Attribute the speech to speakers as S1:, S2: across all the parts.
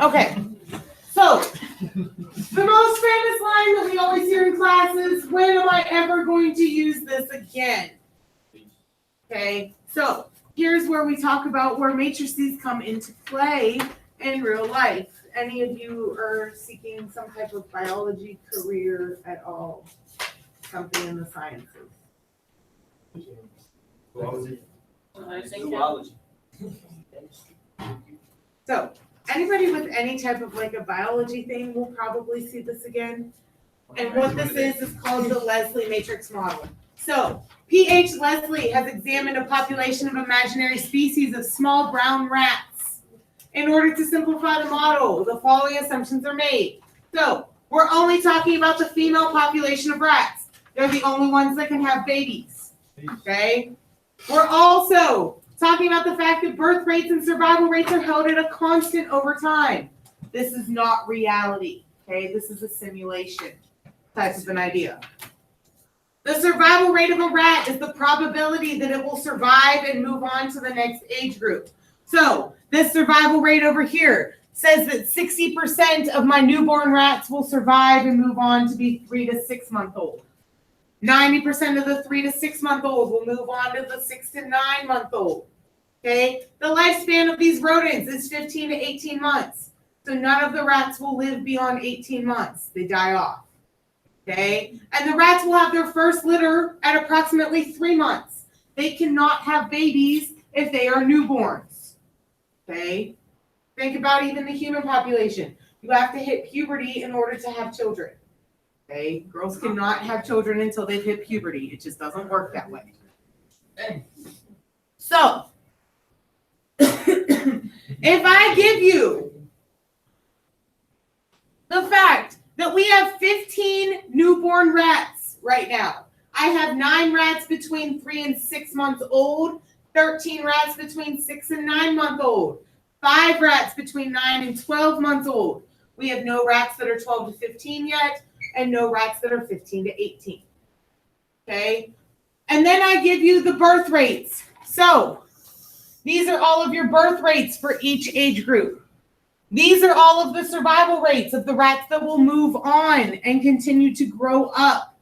S1: Okay. So, the most famous line that we always hear in classes, when am I ever going to use this again? Okay, so here's where we talk about where matrices come into play in real life. Any of you are seeking some type of biology career at all? Something in the sciences?
S2: Zoology.
S1: So, anybody with any type of like a biology thing will probably see this again. And what this is called the Leslie Matrix model. So, P.H. Leslie has examined a population of imaginary species of small brown rats. In order to simplify the model, the following assumptions are made. So, we're only talking about the female population of rats. They're the only ones that can have babies. Okay? We're also talking about the fact that birth rates and survival rates are held at a constant over time. This is not reality. Okay? This is a simulation type of an idea. The survival rate of a rat is the probability that it will survive and move on to the next age group. So this survival rate over here says that 60% of my newborn rats will survive and move on to be 3 to 6 month old. 90% of the 3 to 6 month old will move on to the 6 to 9 month old. Okay, the lifespan of these rodents is 15 to 18 months. So none of the rats will live beyond 18 months. They die off. Okay, and the rats will have their first litter at approximately 3 months. They cannot have babies if they are newborns. Okay, think about even the human population. You have to hit puberty in order to have children. Okay, girls cannot have children until they've hit puberty. It just doesn't work that way. So, if I give you the fact that we have 15 newborn rats right now. I have 9 rats between 3 and 6 months old, 13 rats between 6 and 9 months old, 5 rats between 9 and 12 months old. We have no rats that are 12 to 15 yet, and no rats that are 15 to 18. Okay? And then I give you the birth rates. So, these are all of your birth rates for each age group. These are all of the survival rates of the rats that will move on and continue to grow up.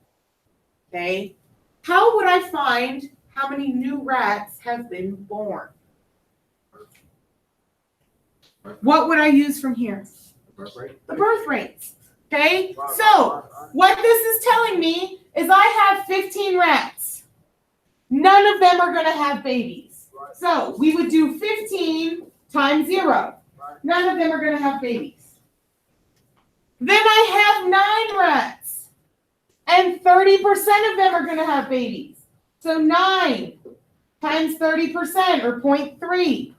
S1: Okay? How would I find how many new rats have been born? What would I use from here? The birth rates. Okay? So, what this is telling me is I have 15 rats. None of them are going to have babies. So, we would do 15 times 0. None of them are going to have babies. Then I have 9 rats. And 30% of them are going to have babies. So 9 times 30% or 0.3.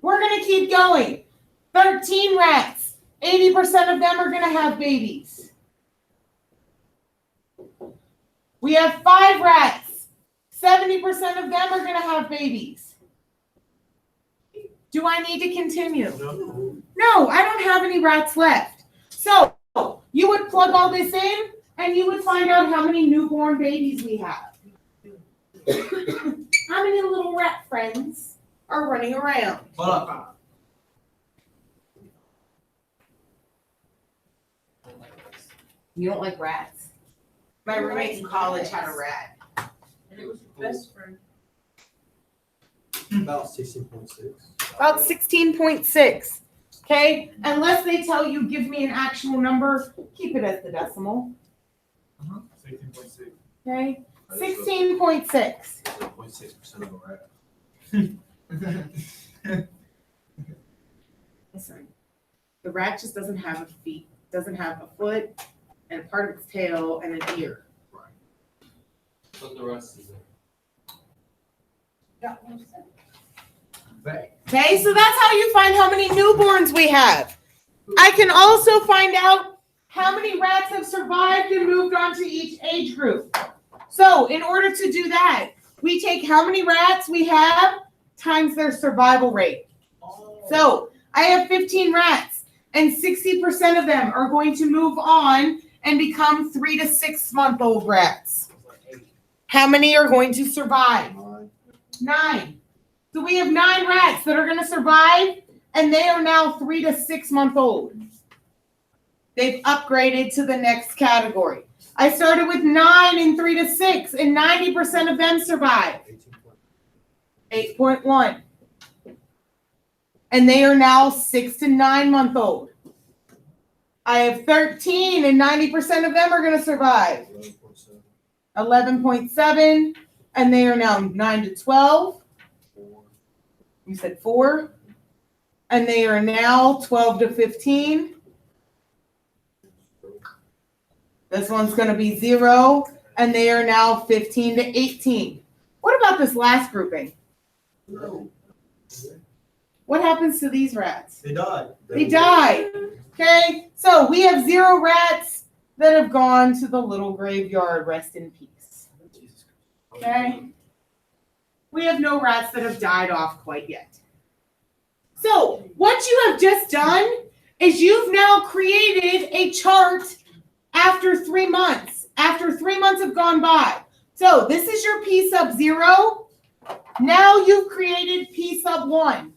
S1: We're going to keep going. 13 rats. 80% of them are going to have babies. We have 5 rats. 70% of them are going to have babies. Do I need to continue? No, I don't have any rats left. So you would plug all this in and you would find out how many newborn babies we have. How many little rat friends are running around? You don't like rats? My roommate in college had a rat.
S2: And it was your best friend.
S3: About 16.6.
S1: About 16.6. Okay? Unless they tell you, give me an actual number, keep it as the decimal.
S3: 16.6.
S1: Okay? 16.6.
S3: 0.6% of a rat.
S1: Listen, the rat just doesn't have a feet, doesn't have a foot, and a part of its tail, and an ear.
S3: Right.
S2: But the rest is there.
S1: Yeah. Okay, so that's how you find how many newborns we have. I can also find out how many rats have survived and moved on to each age group. So in order to do that, we take how many rats we have times their survival rate. So I have 15 rats, and 60% of them are going to move on and become 3 to 6 month old rats. How many are going to survive? 9. So we have 9 rats that are going to survive, and they are now 3 to 6 month old. They've upgraded to the next category. I started with 9 and 3 to 6, and 90% of them survive. 8.1. And they are now 6 to 9 month old. I have 13, and 90% of them are going to survive. 11.7, and they are now 9 to 12. You said 4. And they are now 12 to 15. This one's going to be 0, and they are now 15 to 18. What about this last grouping? What happens to these rats?
S3: They died.
S1: They died. Okay, so we have 0 rats that have gone to the little graveyard. Rest in peace. Okay? We have no rats that have died off quite yet. So what you have just done is you've now created a chart after 3 months. After 3 months have gone by. So this is your P sub 0. Now you've created P sub 1.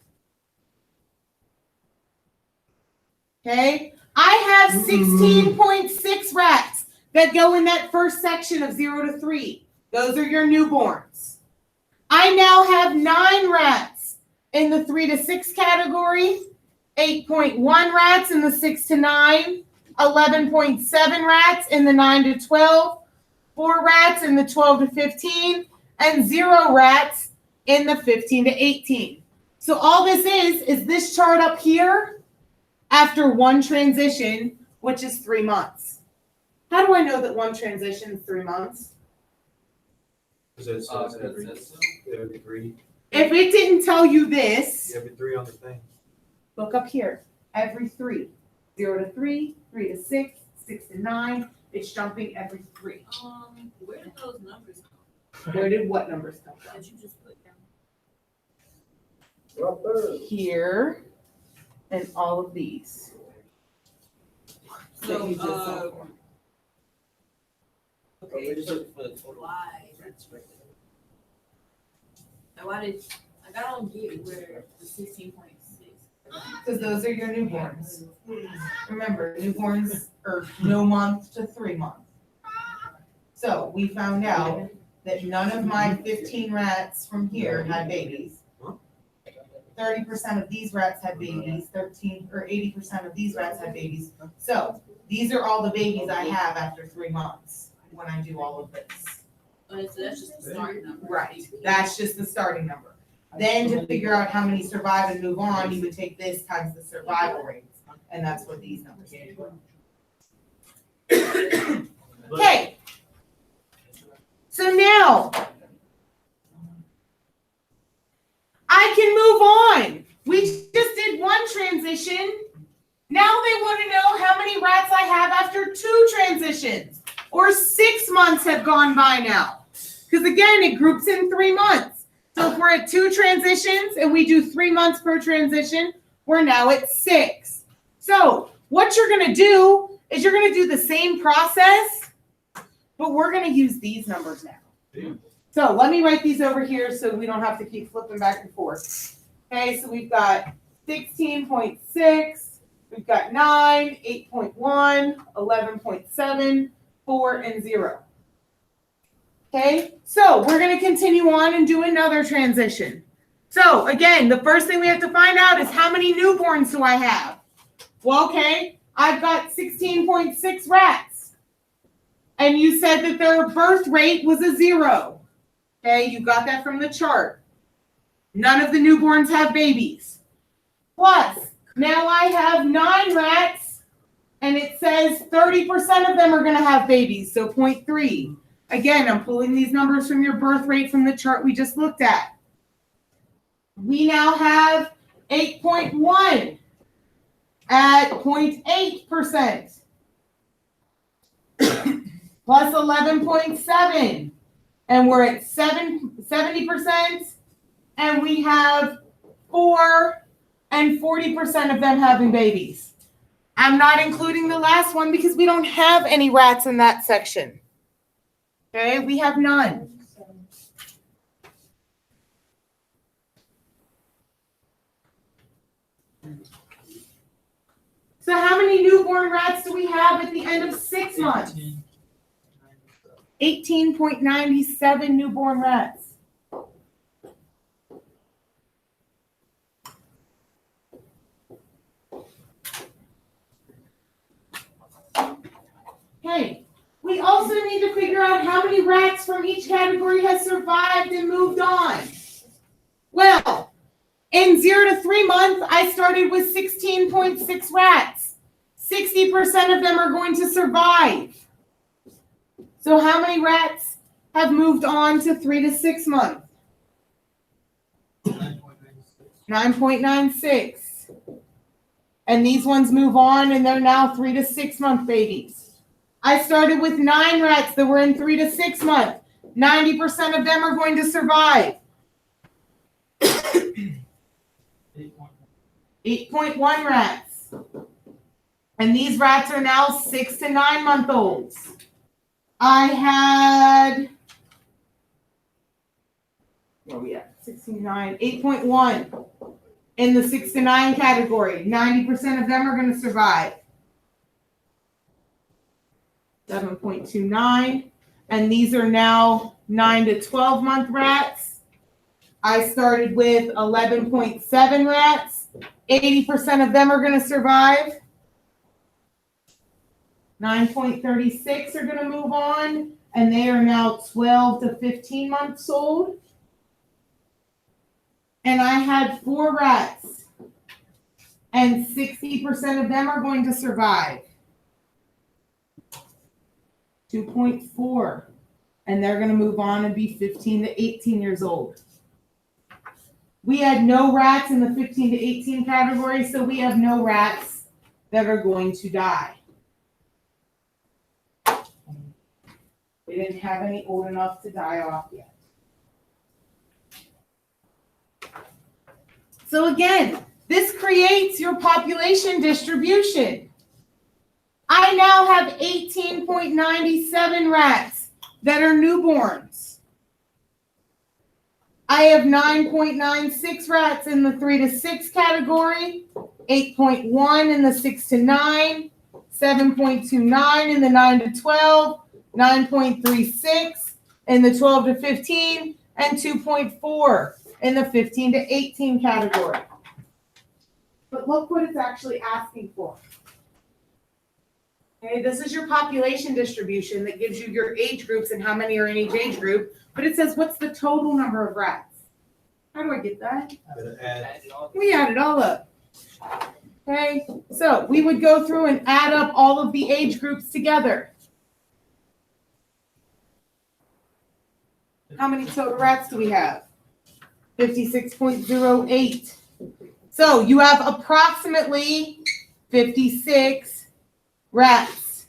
S1: Okay, I have 16.6 rats that go in that first section of 0 to 3. Those are your newborns. I now have 9 rats in the 3 to 6 category, 8.1 rats in the 6 to 9, 11.7 rats in the 9 to 12, 4 rats in the 12 to 15, and 0 rats in the 15 to 18. So all this is this chart up here after 1 transition, which is 3 months. How do I know that 1 transition is 3 months?
S3: Because every 3.
S1: If it didn't tell you this,
S3: Every 3 on the thing.
S1: look up here. Every 3. 0 to 3, 3 to 6, 6 to 9. It's jumping every 3.
S4: Where did those numbers come
S1: Where did what numbers come
S4: from?
S1: from?
S4: That you just put down?
S1: Here and all of these.
S4: So,
S1: that you just saw.
S4: okay, so why? Now why did, like, I don't get where the 16.6.
S1: Because those are your newborns. Remember, newborns are no month to 3 months. So we found out that none of my 15 rats from here had babies. 30% of these rats had babies, 13 or 80% of these rats had babies. So these are all the babies I have after 3 months when I do all of this.
S4: So that's just the starting number.
S1: Right, that's just the starting number. Then to figure out how many survive and move on, you would take this times the survival rates, and that's what these numbers do. Okay. So now I can move on. We just did 1 transition. Now they want to know how many rats I have after 2 transitions, or 6 months have gone by now. Because again, it groups in 3 months. So if we're at 2 transitions and we do 3 months per transition, we're now at 6. So what you're going to do is you're going to do the same process, but we're going to use these numbers now.
S3: Yeah.
S1: So let me write these over here so we don't have to keep flipping back and forth. Okay, so we've got 16.6, we've got 9, 8.1, 11.7, 4, and 0. Okay, so we're going to continue on and do another transition. So again, the first thing we have to find out is how many newborns do I have? Well, okay, I've got 16.6 rats. And you said that their birth rate was a 0. Okay, you got that from the chart. None of the newborns have babies. Plus, now I have 9 rats, and it says 30% of them are going to have babies, so 0.3. Again, I'm pulling these numbers from your birth rate from the chart we just looked at. We now have 8.1 at 0.8%. Plus 11.7. And we're at 70%. And we have 4 and 40% of them having babies. I'm not including the last one because we don't have any rats in that section. Okay, we have none. So how many newborn rats do we have at the end of 6 months? 18.97 newborn rats. Okay, we also need to figure out how many rats from each category has survived and moved on. Well, in 0 to 3 months, I started with 16.6 rats. 60% of them are going to survive. So how many rats have moved on to 3 to 6 months? 9.96. And these ones move on and they're now 3 to 6 month babies. I started with 9 rats that were in 3 to 6 months. 90% of them are going to survive. 8.1 rats. And these rats are now 6 to 9 month olds. I had, where are we at? 69, 8.1 in the 6 to 9 category. 90% of them are going to survive. 7.29, and these are now 9 to 12 month rats. I started with 11.7 rats. 80% of them are going to survive. 9.36 are going to move on, and they are now 12 to 15 months old. And I had 4 rats, and 60% of them are going to survive. 2.4, and they're going to move on and be 15 to 18 years old. We had no rats in the 15 to 18 category, so we have no rats that are going to die. We didn't have any old enough to die off yet. So again, this creates your population distribution. I now have 18.97 rats that are newborns. I have 9.96 rats in the 3 to 6 category, 8.1 in the 6 to 9, 7.29 in the 9 to 12, 9.36 in the 12 to 15, and 2.4 in the 15 to 18 category. But look what it's actually asking for. Okay, this is your population distribution that gives you your age groups and how many are in each age group, but it says what's the total number of rats? How do I get that? We add it all up. Okay, so we would go through and add up all of the age groups together. How many total rats do we have? 56.08. So you have approximately 56 rats.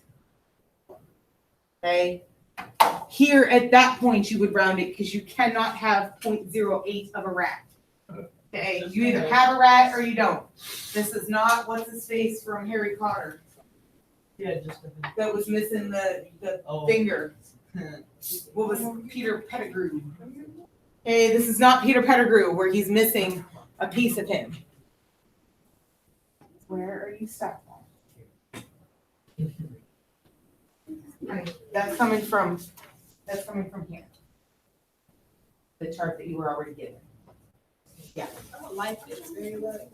S1: Okay. Here at that point, you would round it because you cannot have 0.08 of a rat. Okay. You either have a rat or you don't. This is not what's his face from Harry Potter.
S5: Yeah, just
S1: That was missing the finger. What was Peter Pettigrew? Okay, this is not Peter Pettigrew where he's missing a piece of him. Where are you stuck? That's coming from here. The chart that you were already given. Yeah.
S4: I don't like this very well.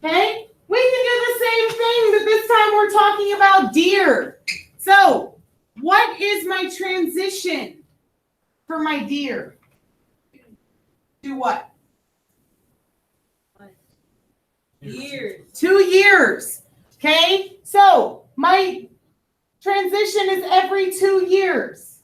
S1: Okay? We can do the same thing, but this time we're talking about deer. So, what is my transition for my deer? Do what?
S4: Years.
S1: 2 years. Okay? So, my transition is every 2 years.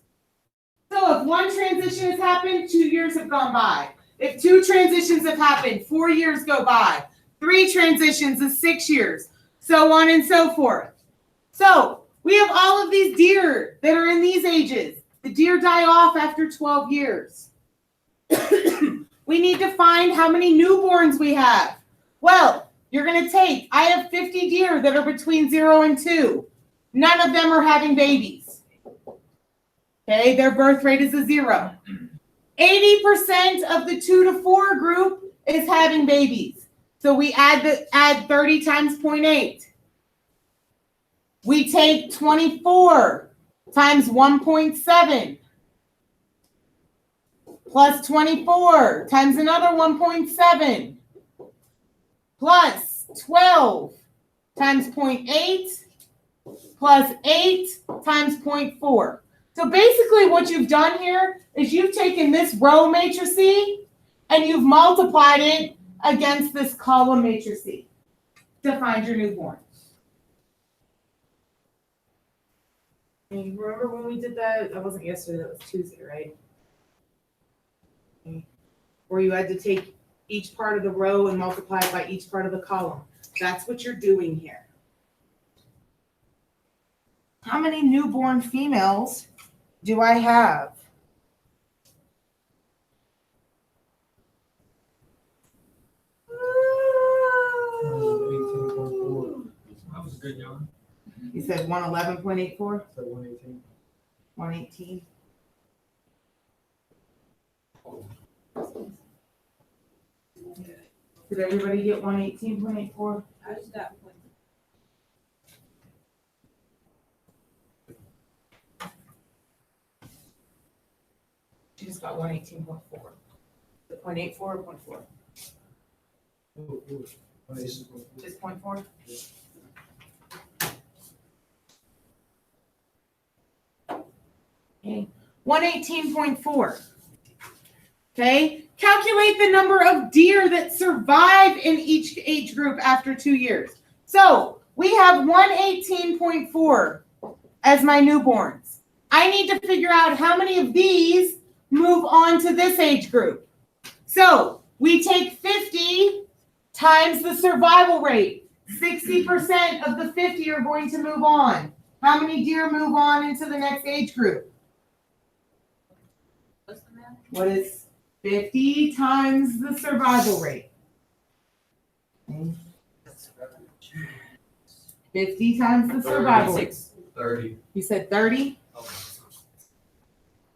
S1: So, if one transition has happened, 2 years have gone by. If 2 transitions have happened, 4 years go by. 3 transitions is 6 years. So on and so forth. So, we have all of these deer that are in these ages. The deer die off after 12 years. We need to find how many newborns we have. Well, you're going to take, I have 50 deer that are between 0 and 2. None of them are having babies. Okay, their birth rate is a 0. 80% of the 2 to 4 group is having babies. So we add 30 times 0.8. We take 24 times 1.7 plus 24 times another 1.7 plus 12 times 0.8 plus 8 times 0.4. So basically what you've done here is you've taken this row matrix and you've multiplied it against this column matrix to find your newborn. And remember when we did that? That wasn't yesterday, that was Tuesday, right? Where you had to take each part of the row and multiply it by each part of the column. That's what you're doing here. How many newborn females do I have?
S3: That was a good yawn.
S1: You said 111.84?
S3: So 118.
S1: 118. Did everybody get 118.84?
S4: I just got one.
S1: She just got 118.4. The 0.84 or 0.4? Just 0.4? Okay. 118.4. Okay. Calculate the number of deer that survive in each age group after 2 years. So we have 118.4 as my newborns. I need to figure out how many of these move on to this age group. So we take 50 times the survival rate. 60% of the 50 are going to move on. How many deer move on into the next age group?
S4: What's the math?
S1: What is 50 times the survival rate? 50 times the survival rate.
S2: 30.
S1: You said 30?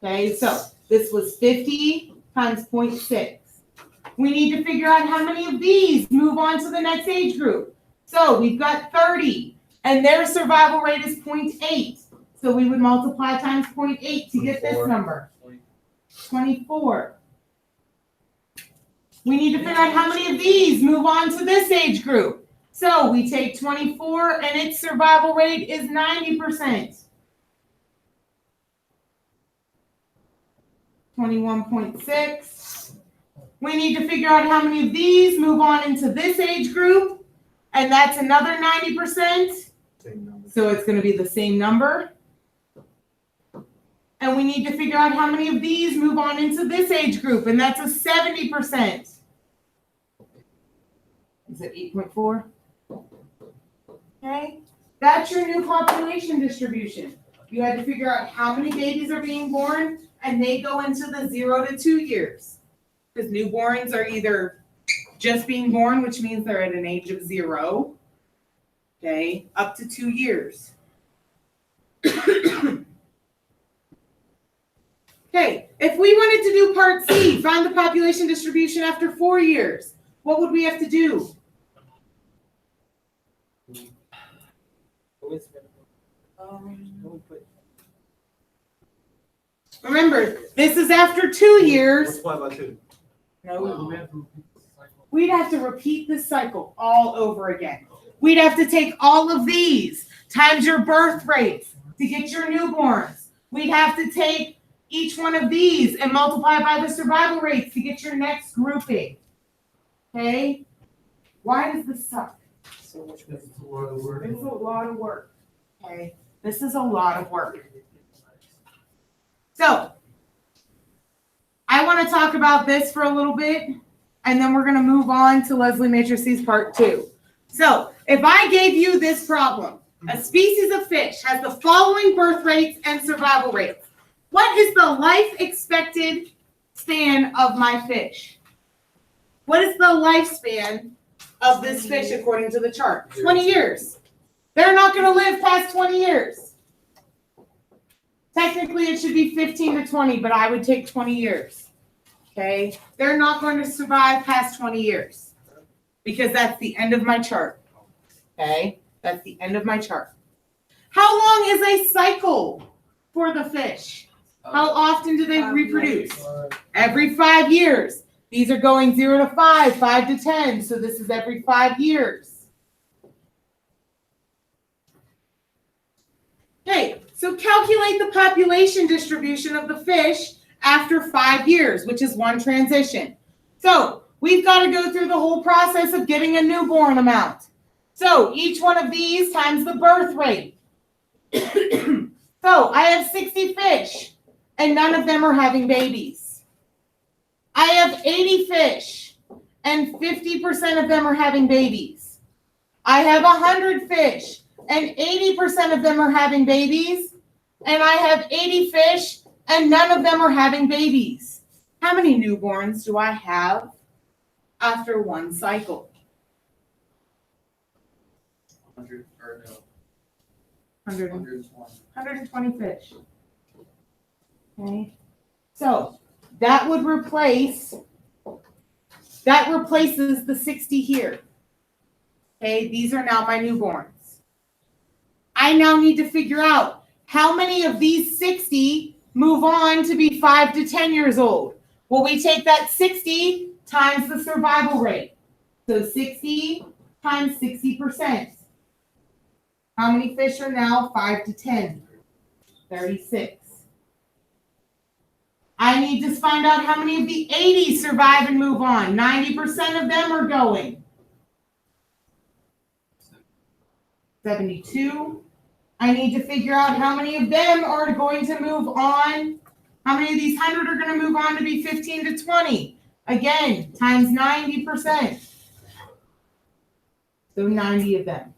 S1: Okay, so this was 50 times 0.6. We need to figure out how many of these move on to the next age group. So we've got 30, and their survival rate is 0.8. So we would multiply times 0.8 to get this number. 24. We need to figure out how many of these move on to this age group. So we take 24, and its survival rate is 90%. 21.6. We need to figure out how many of these move on into this age group, and that's another 90%. So it's going to be the same number. And we need to figure out how many of these move on into this age group, and that's a 70%. Is it 8.4? Okay, that's your new population distribution. You had to figure out how many babies are being born, and they go into the 0 to 2 years. Because newborns are either just being born, which means they're at an age of 0, okay, up to 2 years. Okay, if we wanted to do part C, find the population distribution after 4 years, what would we have to do? Remember, this is after 2 years.
S3: Multiply by 2.
S1: No, we'd have to repeat this cycle all over again. We'd have to take all of these times your birth rates to get your newborns. We'd have to take each one of these and multiply by the survival rates to get your next grouping. Okay? Why does this suck?
S3: So much. It's a lot of work.
S1: It's a lot of work. Okay? This is a lot of work. So, I want to talk about this for a little bit, and then we're going to move on to Leslie Matrices part 2. So, if I gave you this problem, a species of fish has the following birth rates and survival rates. What is the life expected span of my fish? What is the lifespan of this fish according to the chart? 20 years. They're not going to live past 20 years. Technically, it should be 15 to 20, but I would take 20 years. Okay, they're not going to survive past 20 years because that's the end of my chart. Okay, that's the end of my chart. How long is a cycle for the fish? How often do they
S4: 5
S1: reproduce?
S4: years.
S1: Every 5 years. These are going 0 to 5, 5 to 10, so this is every 5 years. Okay, so calculate the population distribution of the fish after 5 years, which is one transition. So we've got to go through the whole process of getting a newborn amount. So each one of these times the birth rate. So I have 60 fish, and none of them are having babies. I have 80 fish, and 50% of them are having babies. I have 100 fish, and 80% of them are having babies. And I have 80 fish, and none of them are having babies. How many newborns do I have after one cycle?
S2: 100 or no,
S1: 100,
S2: 120.
S1: 120 fish. Okay, so that replaces the 60 here. Okay, these are now my newborns. I now need to figure out how many of these 60 move on to be 5 to 10 years old. Well, we take that 60 times the survival rate. So 60 times 60%. How many fish are now 5 to 10? 36. I need to find out how many of the 80 survive and move on. 90% of them are going. 72. I need to figure out how many of them are going to move on. How many of these 100 are going to move on to be 15 to 20? Again, times 90%. So 90 of them.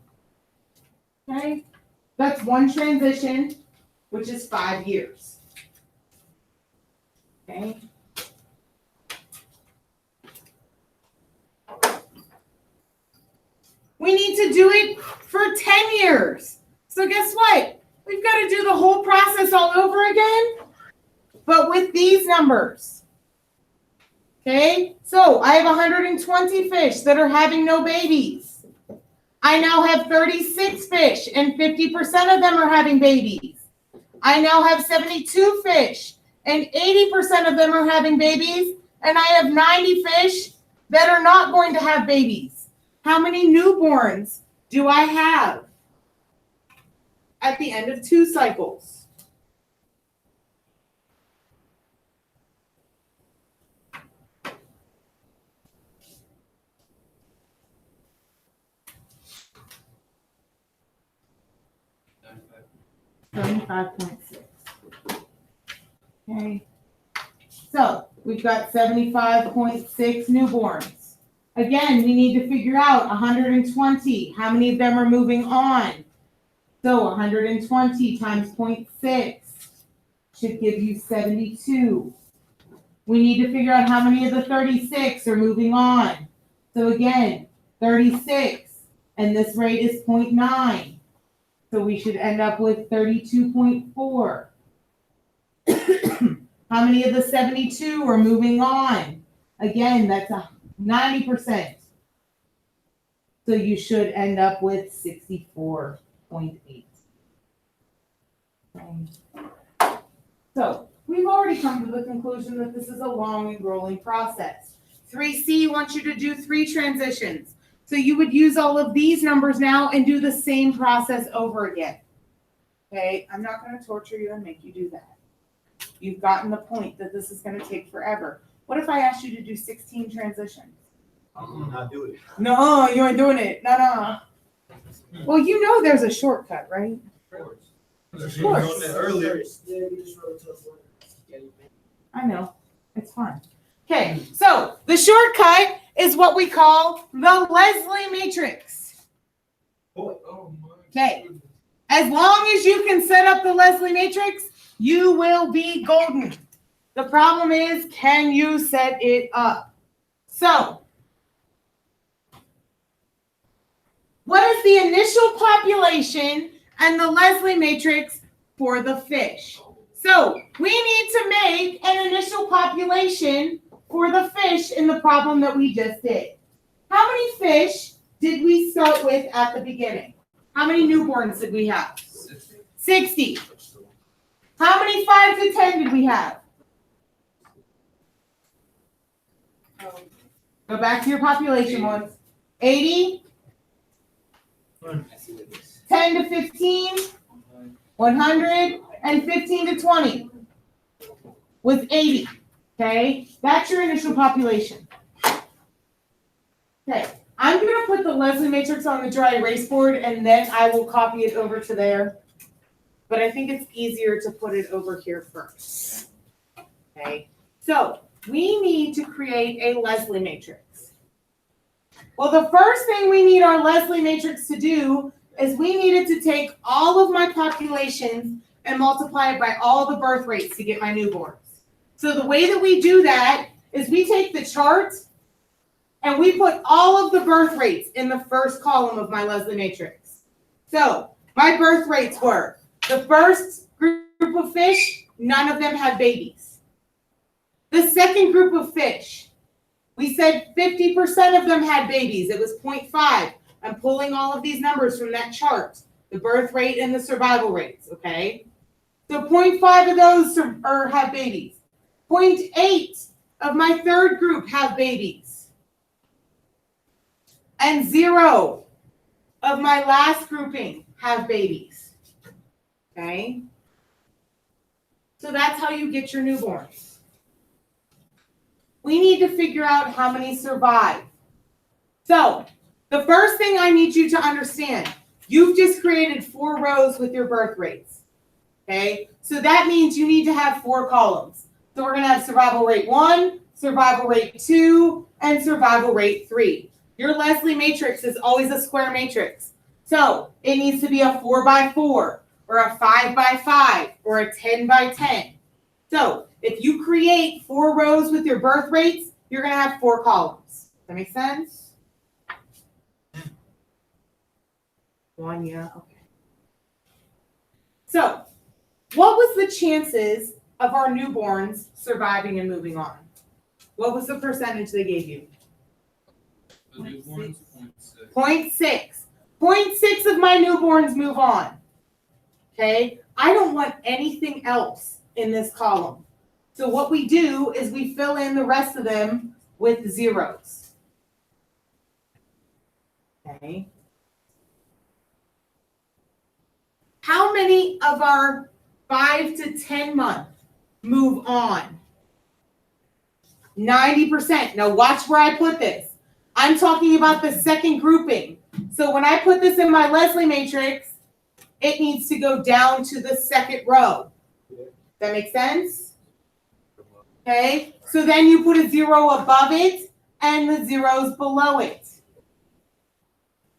S1: Okay? That's one transition, which is 5 years. Okay? We need to do it for 10 years. So guess what? We've got to do the whole process all over again, but with these numbers. Okay? So I have 120 fish that are having no babies. I now have 36 fish, and 50% of them are having babies. I now have 72 fish, and 80% of them are having babies, and I have 90 fish that are not going to have babies. How many newborns do I have at the end of 2 cycles? $75.6. Okay. So we've got 75.6 newborns. Again, we need to figure out 120. How many of them are moving on? So 120 times 0.6 should give you 72. We need to figure out how many of the 36 are moving on. So again, 36, and this rate is 0.9. So we should end up with 32.4. How many of the 72 are moving on? Again, that's 90%. So you should end up with 64.8. So we've already come to the conclusion that this is a long and grueling process. 3C wants you to do 3 transitions. So you would use all of these numbers now and do the same process over again. Okay, I'm not going to torture you and make you do that. You've gotten the point that this is going to take forever. What if I asked you to do 16 transitions?
S3: I'm not doing it.
S1: No, you ain't doing it. No. Well, you know there's a shortcut, right?
S3: Of course. Earlier.
S1: I know. It's fun. Okay, so the shortcut is what we call the Leslie Matrix.
S3: Oh my.
S1: Okay. As long as you can set up the Leslie Matrix, you will be golden. The problem is, can you set it up? So, what is the initial population and the Leslie Matrix for the fish? So, we need to make an initial population for the fish in the problem that we just did. How many fish did we start with at the beginning? How many newborns did we have? 60. How many 5 to 10 did we have? Go back to your population ones. 80, 10 to 15, 100, and 15 to 20 was 80. Okay, that's your initial population. Okay, I'm going to put the Leslie matrix on the dry erase board and then I will copy it over to there. But I think it's easier to put it over here first. Okay, so we need to create a Leslie matrix. Well, the first thing we need our Leslie matrix to do is we needed to take all of my populations and multiply it by all the birth rates to get my newborns. So the way that we do that is we take the chart and we put all of the birth rates in the first column of my Leslie matrix. So my birth rates were the first group of fish, none of them had babies. The second group of fish, we said 50% of them had babies. It was 0.5. I'm pulling all of these numbers from that chart, the birth rate and the survival rates, okay? So 0.5 of those have babies. 0.8 of my third group have babies. And 0 of my last grouping have babies, okay? So that's how you get your newborns. We need to figure out how many survive. So the first thing I need you to understand, you've just created 4 rows with your birth rates, okay? So that means you need to have 4 columns. So we're going to have survival rate 1, survival rate 2, and survival rate 3. Your Leslie matrix is always a square matrix. So it needs to be a 4 by 4, or a 5 by 5, or a 10 by 10. So if you create 4 rows with your birth rates, you're going to have 4 columns. Does that make sense? 1, yeah, okay. So what was the chances of our newborns surviving and moving on? What was the percentage they gave you?
S2: The newborns, 0.6.
S1: 0.6. 0.6 of my newborns move on. Okay? I don't want anything else in this column. So what we do is we fill in the rest of them with zeros. Okay? How many of our 5 to 10 month move on? 90%. Now watch where I put this. I'm talking about the second grouping. So when I put this in my Leslie matrix, it needs to go down to the second row. That make sense? Okay, so then you put a 0 above it and the zeros below it.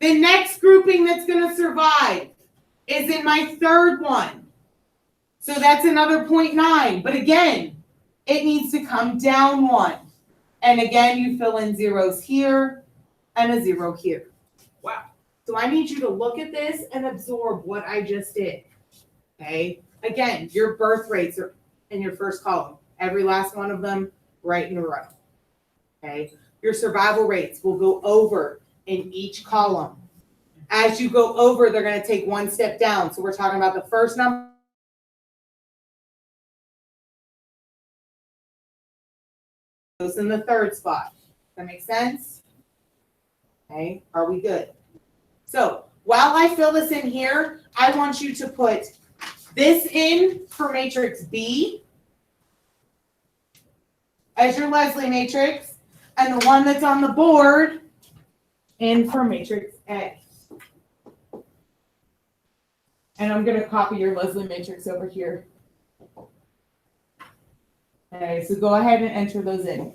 S1: The next grouping that's going to survive is in my third one. So that's another 0.9. But again, it needs to come down 1. And again, you fill in zeros here and a 0 here.
S3: Wow.
S1: So I need you to look at this and absorb what I just did. Okay? Again, your birth rates are in your first column. Every last one of them right in a row. Okay? Your survival rates will go over in each column. As you go over, they're going to take 1 step down. So we're talking about the first number. Goes in the third spot. Does that make sense? Okay, are we good? So while I fill this in here, I want you to put this in for matrix B as your Leslie matrix, and the one that's on the board in for matrix A. And I'm going to copy your Leslie matrix over here. Okay, so go ahead and enter those in.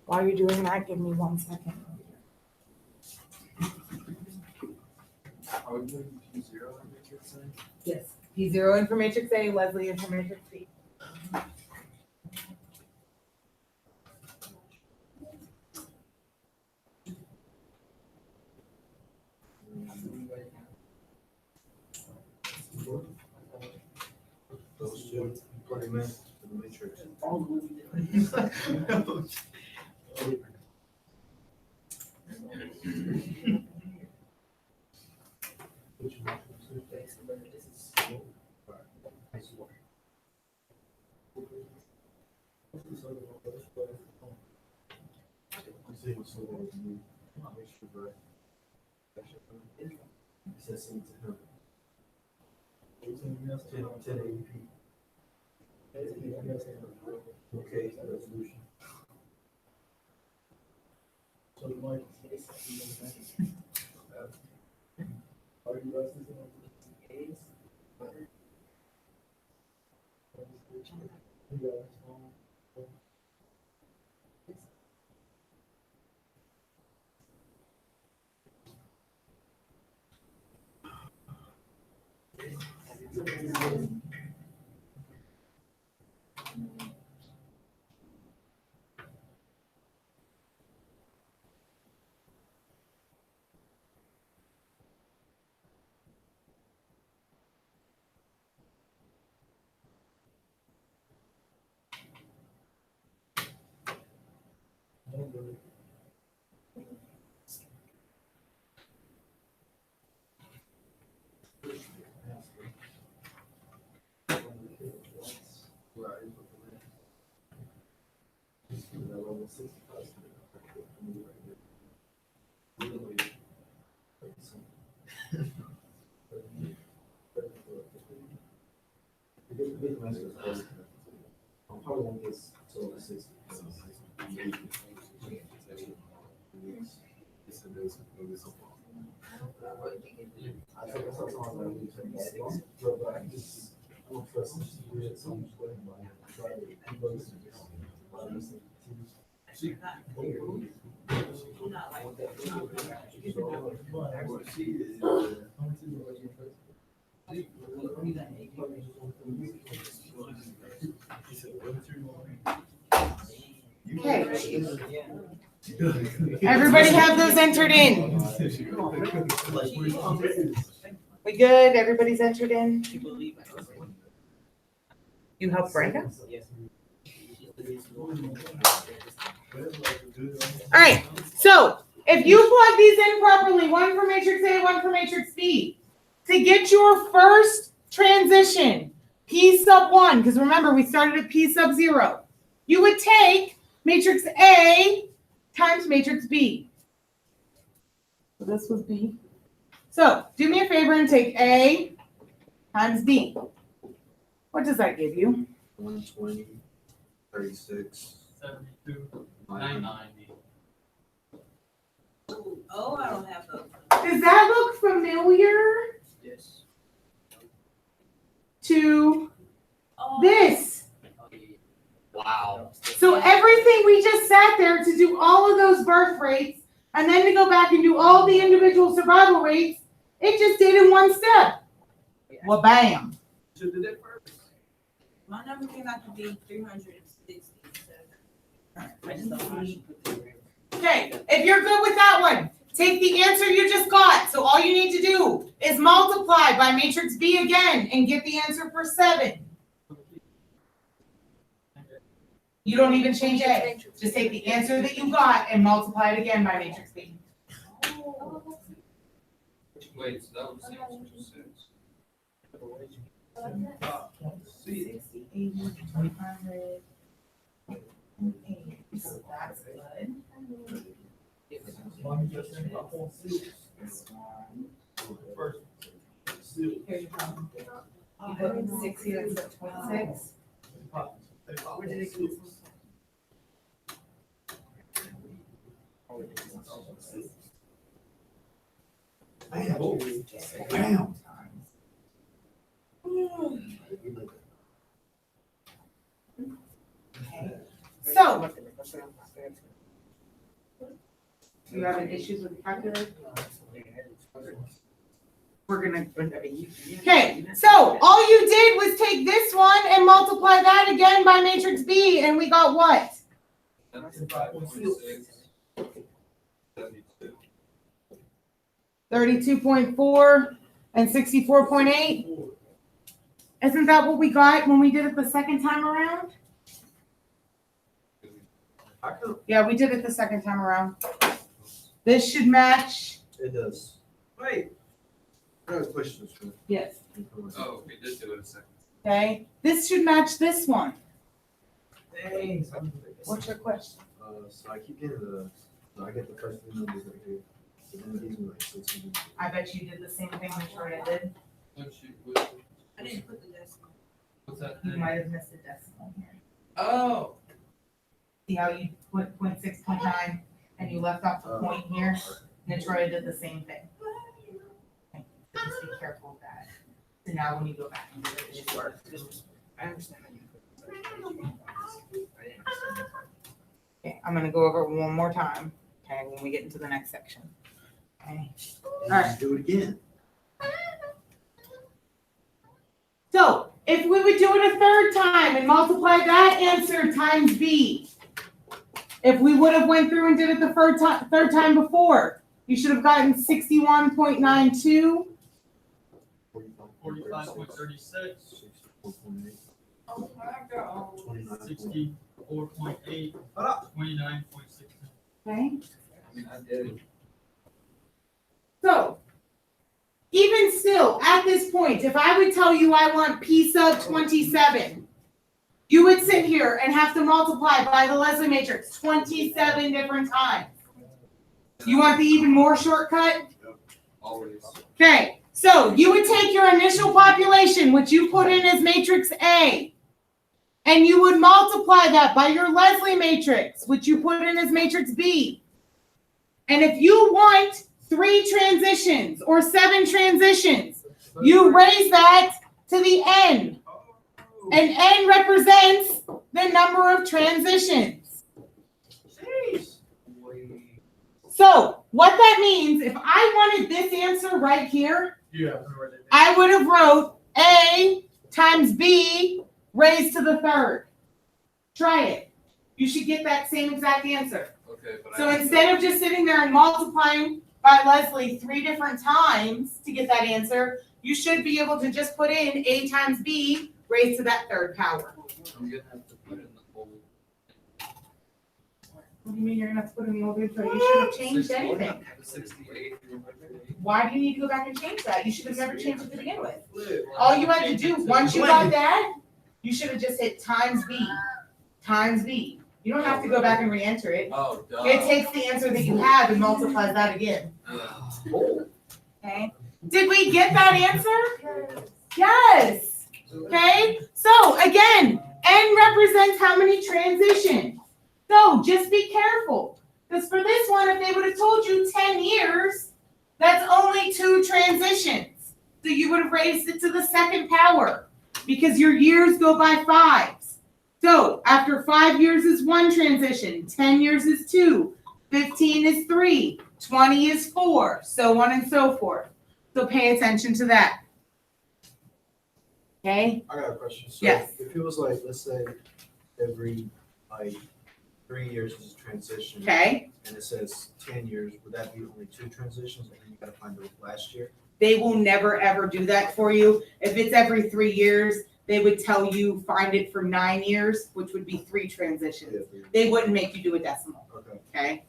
S1: While you're doing that, give me 1 second.
S2: Are we doing P0 in matrix A?
S1: Yes. P0 in for matrix A, Leslie in for matrix B.
S3: Those two, pretty much, the matrix. Okay, resolution.
S1: Okay. Everybody have those entered in. We good? Everybody's entered in? You help Brenda? All right. So if you plug these in properly, one for matrix A, one for matrix B, to get your first transition, P sub 1, because remember we started at P sub 0, you would take matrix A times matrix B. So this was B. So do me a favor and take A times B. What does that give you?
S3: 120, 36,
S2: 72,
S3: 990.
S2: 990.
S4: Oh, I don't have those.
S1: Does that look familiar
S2: Yes.
S1: to
S4: Oh.
S1: this?
S2: Wow.
S1: So everything we just sat there to do all of those birth rates and then to go back and do all the individual survival rates, it just did in one step. Well, bam.
S2: Should do that first.
S4: My number came out to be 367.
S1: Okay, if you're good with that one, take the answer you just got. So all you need to do is multiply by matrix B again and get the answer for 7. You don't even change A. Just take the answer that you got and multiply it again by matrix B.
S2: Wait, so that was 6.
S1: 60, 80, 200, 8. So that's good. Here you go. You put 60, that's at 26. Where did it go?
S3: Bam.
S1: So, You having issues with the calculator? We're gonna. Okay, so all you did was take this one and multiply that again by matrix B, and we got what?
S2: 75.6. 72.
S1: 32.4 and 64.8. Isn't that what we got when we did it the second time around?
S3: I could,
S1: Yeah, we did it the second time around. This should match.
S3: it does. Wait. I have a question.
S1: Yes.
S2: Oh, we did do it a second.
S1: Okay. This should match this one.
S3: Thanks.
S1: What's your question?
S3: So I keep getting I get the first three numbers right here. But then it gives me like 16.
S1: I bet you did the same thing Victoria did.
S4: I didn't put the decimal.
S2: What's that?
S1: You might have missed a decimal here.
S2: Oh.
S1: See how you put 0.6, 0.9, and you left off the point here? Victoria did the same thing. Okay, just be careful of that. So now when you go back and do it, it should work.
S2: I understand how you put it.
S1: Okay, I'm gonna go over it one more time, okay, when we get into the next section. Okay.
S3: And
S1: Alright.
S3: just do it again.
S1: So, if we would do it a third time and multiply that answer times B, if we would have went through and did it the third time before, you should have gotten 61.92.
S5: 45.36,
S3: 64.8.
S4: Oh my God.
S3: 29.8.
S5: 64.8, 29.6.
S1: Okay,
S2: I mean, I did it.
S1: so even still, at this point, if I would tell you I want P sub 27, you would sit here and have to multiply by the Leslie matrix 27 different times. You want the even more shortcut?
S2: Always.
S1: Okay, so you would take your initial population, which you put in as matrix A, and you would multiply that by your Leslie matrix, which you put in as matrix B. And if you want 3 transitions or 7 transitions, you raise that to the n. And n represents the number of transitions. So what that means, if I wanted this answer right here,
S5: Yeah.
S1: I would have wrote A times B raised to the third. Try it. You should get that same exact answer.
S2: Okay, but
S1: So instead of just sitting there and multiplying by Leslie 3 different times to get that answer, you should be able to just put in A times B raised to that third power.
S2: I'm gonna have to put in the whole.
S1: What do you mean you're gonna have to put in the old info? You should have changed anything.
S2: 68.
S1: Why do you need to go back and change that? You should have never changed it to begin with. All you had to do, once you got that, you should have just hit times B. Times B. You don't have to go back and re-enter it.
S2: Oh, duh.
S1: It takes the answer that you have and multiplies that again. Okay? Did we get that answer? Yes. Okay? So again, N represents how many transitions. So just be careful. Because for this one, if they would have told you 10 years, that's only 2 transitions. So you would have raised it to the second power because your years go by 5s. So after 5 years is 1 transition, 10 years is 2, 15 is 3, 20 is 4, so on and so forth. So pay attention to that. Okay?
S3: I got a question. So
S1: Yes.
S3: if it was like, let's say, every like 3 years is a transition,
S1: Okay?
S3: and it says 10 years, would that be only 2 transitions, and then you gotta find the last year?
S1: They will never ever do that for you. If it's every 3 years, they would tell you find it for 9 years, which would be 3 transitions. They wouldn't make you do a decimal.
S3: Okay.
S1: Okay?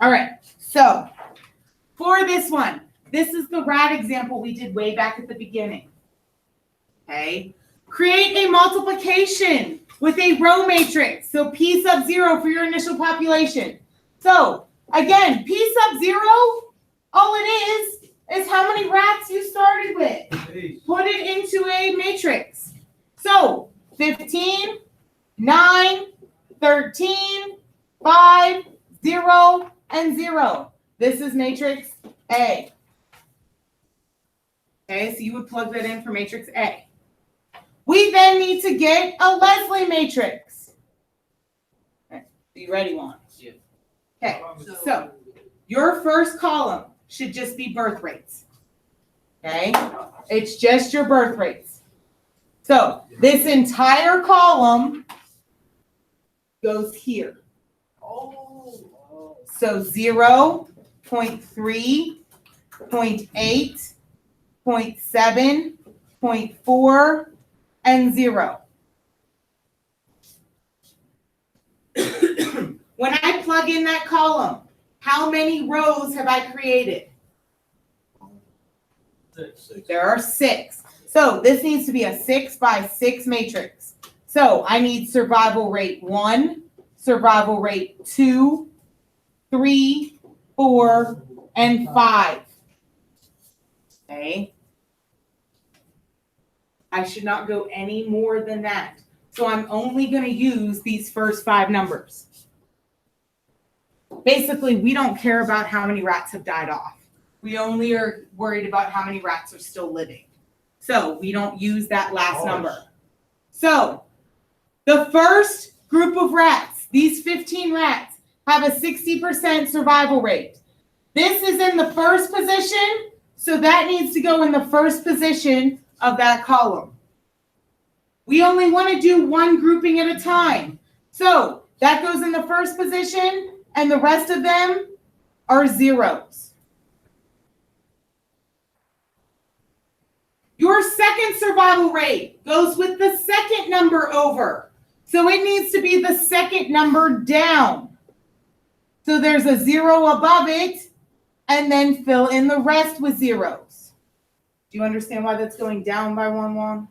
S1: All right. So for this one, this is the rad example we did way back at the beginning. Okay? Create a multiplication with a row matrix. So P sub 0 for your initial population. So again, P sub 0, all it is how many rats you started with. Put it into a matrix. So 15, 9, 13, 5, 0, and 0. This is matrix A. Okay, so you would plug that in for matrix A. We then need to get a Leslie matrix. Okay, so you ready, Juan?
S2: Yeah.
S1: Okay, so your first column should just be birth rates. Okay, it's just your birth rates. So this entire column goes here. So 0, 0.3, 0.8, 0.7, 0.4, and 0. When I plug in that column, how many rows have I created?
S5: 6.
S1: There are 6. So this needs to be a 6 by 6 matrix. So I need survival rate 1, survival rate 2, 3, 4, and 5. Okay. I should not go any more than that. So I'm only going to use these first 5 numbers. Basically, we don't care about how many rats have died off. We only are worried about how many rats are still living. So we don't use that last number. So the first group of rats, these 15 rats, have a 60% survival rate. This is in the first position, so that needs to go in the first position of that column. We only want to do one grouping at a time. So that goes in the first position, and the rest of them are zeros. Your second survival rate goes with the second number over. So it needs to be the second number down. So there's a 0 above it, and then fill in the rest with zeros. Do you understand why that's going down by 1?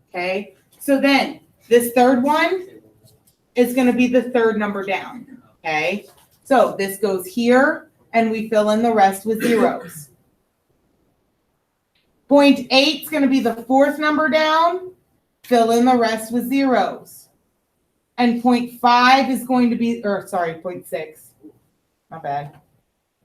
S1: Okay. So then this third one is going to be the third number down. Okay. So this goes here, and we fill in the rest with zeros. 0.8 is going to be the fourth number down. Fill in the rest with zeros. And 0.5 is going to be, 0.6. My bad.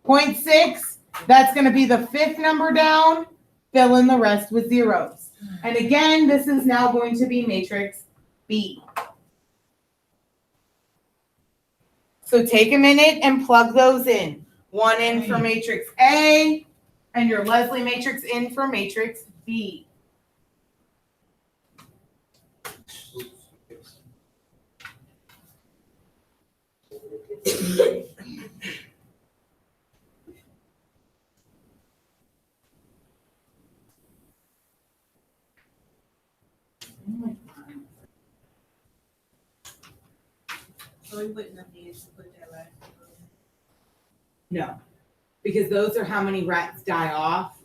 S1: 0.6, that's going to be the fifth number down. Fill in the rest with zeros. And again, this is now going to be matrix B. So take a minute and plug those in. 1 in for matrix A, and your Leslie matrix in for matrix B.
S4: So we wouldn't have needed to put that last number.
S1: No, because those are how many rats die off.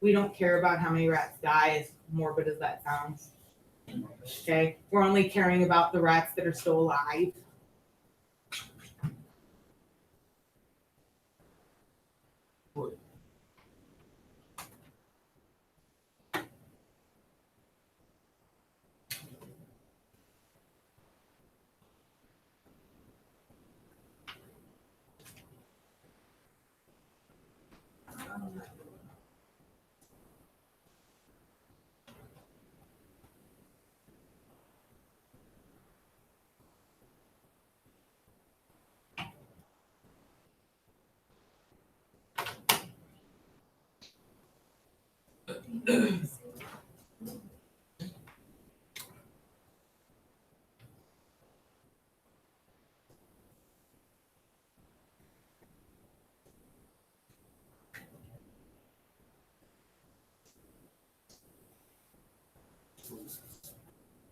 S1: We don't care about how many rats die, as morbid as that sounds. Okay, we're only caring about the rats that are still alive.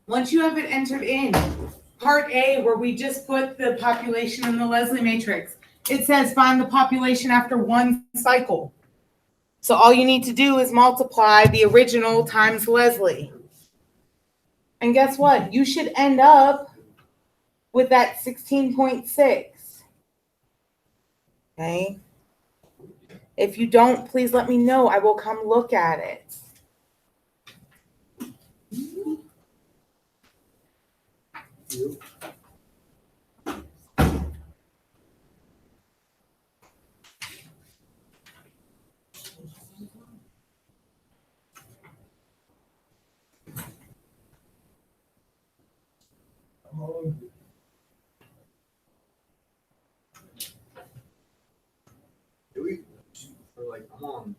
S1: Once you have it entered in, part A, where we just put the population in the Leslie matrix, it says find the population after 1 cycle. So all you need to do is multiply the original times Leslie. And guess what? You should end up with that 16.6. Okay? If you don't, please let me know. I will come look at it.
S3: like, I'm on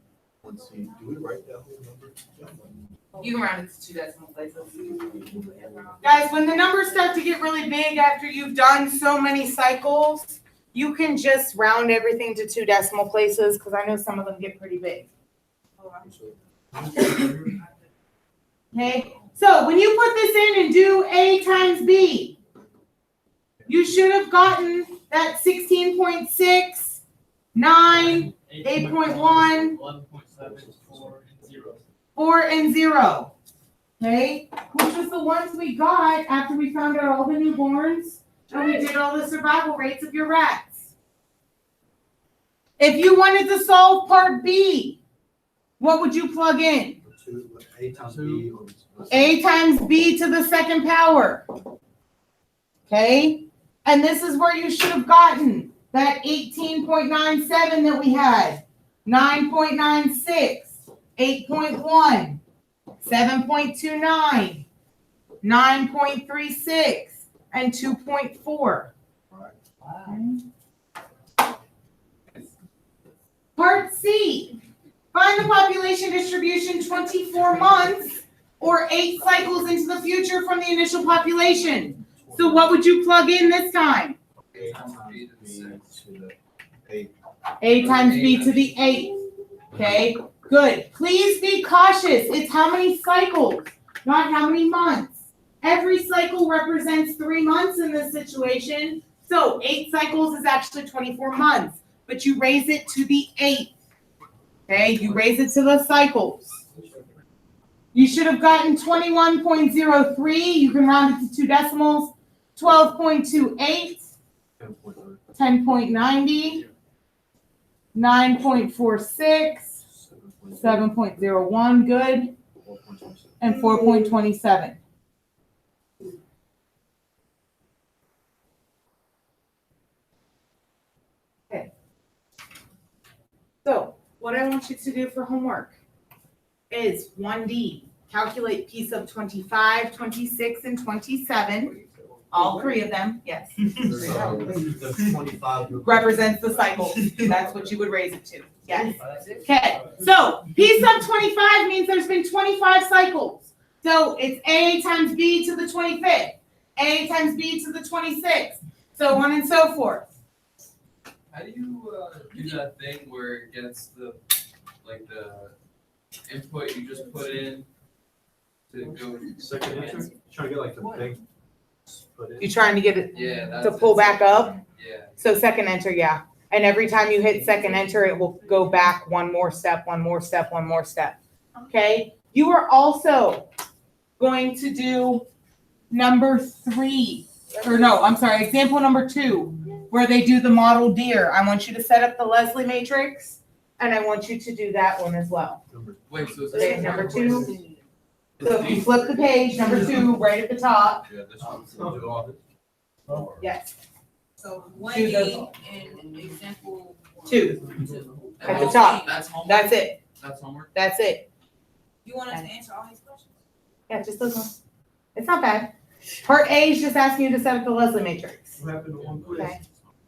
S3: 1C, do we write that whole number?
S1: You can round it to 2 decimal places. Guys, when the numbers start to get really big after you've done so many cycles, you can just round everything to 2 decimal places, because I know some of them get pretty big. Okay, so when you put this in and do A times B, you should have gotten that 16.6, 9, 8.1,
S5: 11.7, 4, and 0.
S1: 4, and 0. Okay, which was the ones we got after we found out all the newborns and we did all the survival rates of your rats. If you wanted to solve part B, what would you plug in?
S3: A times B.
S1: A times B to the 2nd power. Okay, and this is where you should have gotten that 18.97 that we had, 9.96, 8.1, 7.29, 9.36, and 2.4. Part C, find the population distribution 24 months or 8 cycles into the future from the initial population. So what would you plug in this time?
S3: A times B to the 8.
S1: A times B to the 8th. Okay, good. Please be cautious. It's how many cycles, not how many months. Every cycle represents 3 months in this situation. So 8 cycles is actually 24 months, but you raise it to the 8th. Okay, you raise it to the cycles. You should have gotten 21.03. You can round it to 2 decimals. 12.28, 10.90, 9.46, 7.01, good, and 4.27. Okay. So, what I want you to do for homework is 1D. Calculate P sub 25, 26, and 27. All 3 of them, yes.
S3: The 25.
S1: Represents the cycle. That's what you would raise it to. Yes. Okay. So P sub 25 means there's been 25 cycles. So it's A times B to the 25th, A times B to the 26th, so on and so forth.
S2: How do you do that thing where it gets the input you just put in to go?
S3: Second answer, trying to get like the big.
S1: You trying to get it
S2: Yeah, that's
S1: to pull back up?
S2: Yeah.
S1: So second enter, yeah. And every time you hit second enter, it will go back one more step, one more step, one more step. Okay? You are also going to do number 3, or no, I'm sorry, example number 2, where they do the model deer. I want you to set up the Leslie matrix, and I want you to do that one as well.
S2: Wait, so is
S1: Okay,
S2: this
S1: number 2. So if you flip the page, number 2, right at the top.
S2: Yeah, this one's do all this.
S1: Yes,
S4: So
S1: Do
S4: 1D and example
S1: 2 at the
S2: That's-
S1: top.
S2: That's homework.
S1: That's it.
S2: That's homework.
S1: That's it.
S4: You want us to answer all these questions?
S1: Yeah, just those ones. It's not bad. Part A is just asking you to set up the Leslie matrix.
S3: What happened to one quiz?
S1: Okay.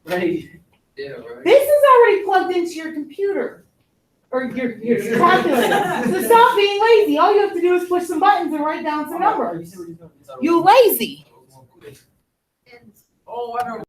S5: Right.
S2: Yeah, right.
S1: This is already plugged into your computer or your calculator. So stop being lazy. All you have to do is push some buttons and write down some numbers. You lazy.
S4: Oh, I know.